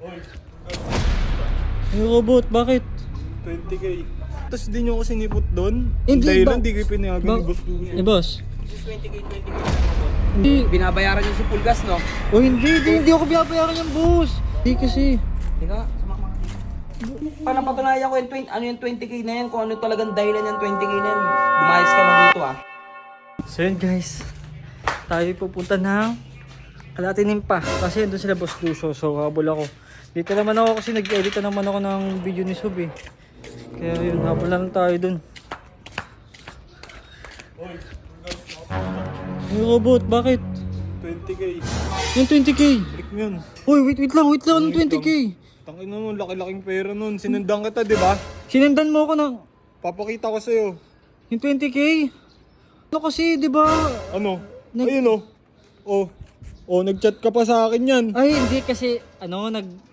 Oy, Ay, robot, bakit? 20k. Tapos di nyo ako sinipot doon? Hindi Dahil ba- lang di kayo pinayagan Ba- ni Boss Lucio. Eh, boss. 20k. Hindi. Binabayaran yung si Pulgas, no? O hindi ako binabayaran yung boss. Hindi kasi. Teka, sumama ka dito. Para patunayan ko yung 20, ano yung 20k na yan, kung ano talagang dahilan yung 20k na yan. Lumayas ka na dito, ah. So yun guys. Tayo pupunta ng Kalatinin pa. Kasi doon sila Boss Lucio. So habol ako. Dito naman ako kasi nag-edit na naman ako ng video ni Sub eh. Kaya yun, habol lang tayo dun. Oy, Ay, robot, bakit? 20k. Yung 20k. Balik mo yun. Uy, wait lang. Anong 20k? Tangin na nun, laki-laking pera nun. Sinundan kita, di ba? Sinendan mo ako ng Papakita ko sa'yo. yung 20k? Ano kasi, di ba? Ano? Ayun oh. Oh, nag-chat ka pa sa akin yan. Ay, hindi kasi,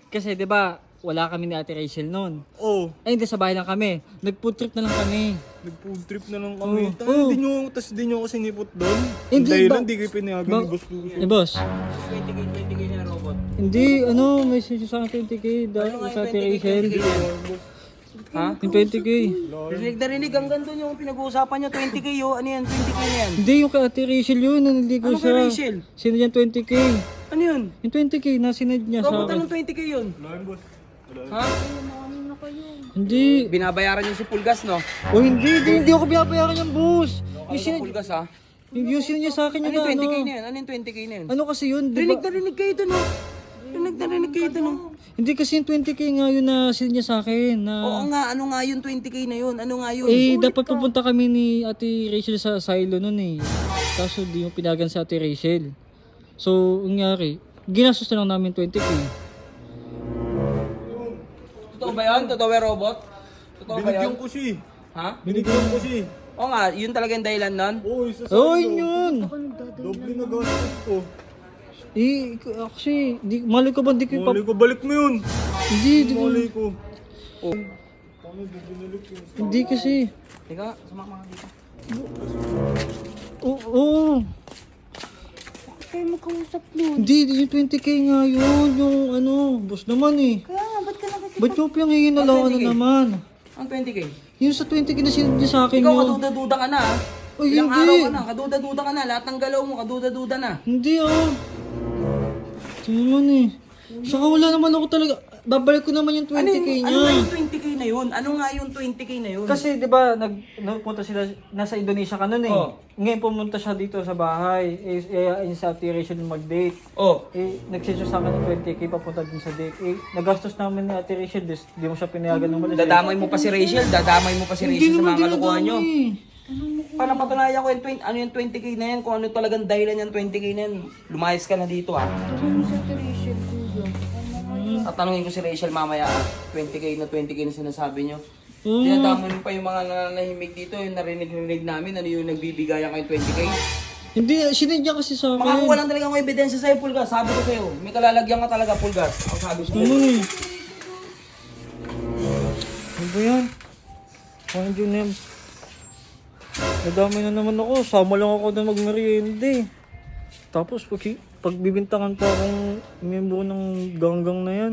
kasi di ba, wala kami ni Ate Rachel noon. Oh, Ay, hindi, sa bahay lang kami. Nag-food trip na lang kami. nag-food trip na lang kami. Oo. Tayo, di nyo ako sinipot doon? Hindi, Dahil ba- lang di kayo pinayagan ba- ni Boss Lucio. Eh, boss. 20k na robot. Hindi, may sisyo sa akin 20k dahil Ano nga sa yung Ate 20K? Rachel. Ha? Yung 20k. Rinig na rinig, hanggang doon yung pinag-uusapan nyo, 20k yo. Ano yan, 20k na yan? Hindi, yung kay Ate Rachel yun. Naniligo Ano kay siya. Rachel? Sino yan 20k? Ano yun? Yung 20k, nasinad niya sa Robot, akin. anong 20k yun? Wala yun, boss. Ha? Hindi. Binabayaran yung si Pulgas, no? O hindi ako binabayaran yung boss. Ano Yung si sinad, Pulgas, ha? yung sinad niya sa akin Ano yung yung 20k ano. na yan? Ano yung 20k na yan? Ano kasi yun, di Rinig ba? na rinig kayo doon, no? Rinig na rinig kayo doon, no? Hindi kasi yung 20k nga yun na sinad niya sa akin. Na, Oo nga, ano nga yung 20k na yun? Ano nga yun? eh, dapat pupunta kami ni Ate Rachel sa silo nun eh. Kaso di mo pinagan sa Ate Rachel. So, nangyari, ginastos na lang namin 20k. Totoo ba yan? Totoo ba yung robot? Totoo ba Binigyan yan? ko siya. Ha? Binigyan ko siya. Oo nga, yun talaga yung dahilan nun? Oo, isa sa Oh, yun! Doble na gastos ko. Eh, actually, malay ko ba, di ko Malay ko, balik mo yun. Hindi Malay ko. Oh. hindi kasi. Teka, sumama ka dito. Oo. Kayo magkausap nun. Hindi, yung 20k nga yun. Yung ano, boss naman eh. Kaya nga, ba't ka nakikita? Ba't yung pinangingin na lang ano 20K? naman? Ang 20k? Yung sa 20k na sinad niya sa akin Ikaw yun. kaduda-duda ka na, ha? Ay, Ilang hindi. araw ka na, kaduda-duda ka na. Lahat ng galaw mo, kaduda-duda na. Hindi Ito naman eh. Saka wala naman ako talaga. Babalik ko naman yung 20k niya. Ano nga yung 20k na yun? Ano nga yung 20k na yun? Kasi 'di ba nagpunta sila nasa Indonesia ka noon eh. Oh. Ngayon pumunta siya dito sa bahay. Sa Ate Rachel mag-date. Oh, Nagsisyo sa akin ng 20k papunta din sa date. Nagastos namin ni Ate Rachel, di mo siya pinayagan ng malis. dadamay mo pa si Rachel, dadamay mo pa si Rachel sa mga kalukuhan nyo. Para patunayan ko yung 20, ano yung 20k na yan, kung ano talagang dahilan yung 20k na yan. Lumayas ka na dito, ha? Ano sa Rachel, kuya? Tatanungin ko si Rachel mamaya, 20k na sinasabi nyo. Oo. Dinadamay mo pa yung mga nananahimik dito, yung narinig namin, ano yung nagbibigayan kayo 20k. Hindi, sinad niya kasi sa akin. Makakuha lang talaga akong ebidensya sa'yo, Pulgas. Sabi ko sa'yo, may kalalagyan ka talaga, Pulgas. Ang sabi ko Ano sa'yo. eh. Ano ba yan? Parang yun yan. Nadamay na naman ako. Sama lang ako na magmerienda eh. Tapos pagbibintangan pa akong miyembro ng ganggang na yan.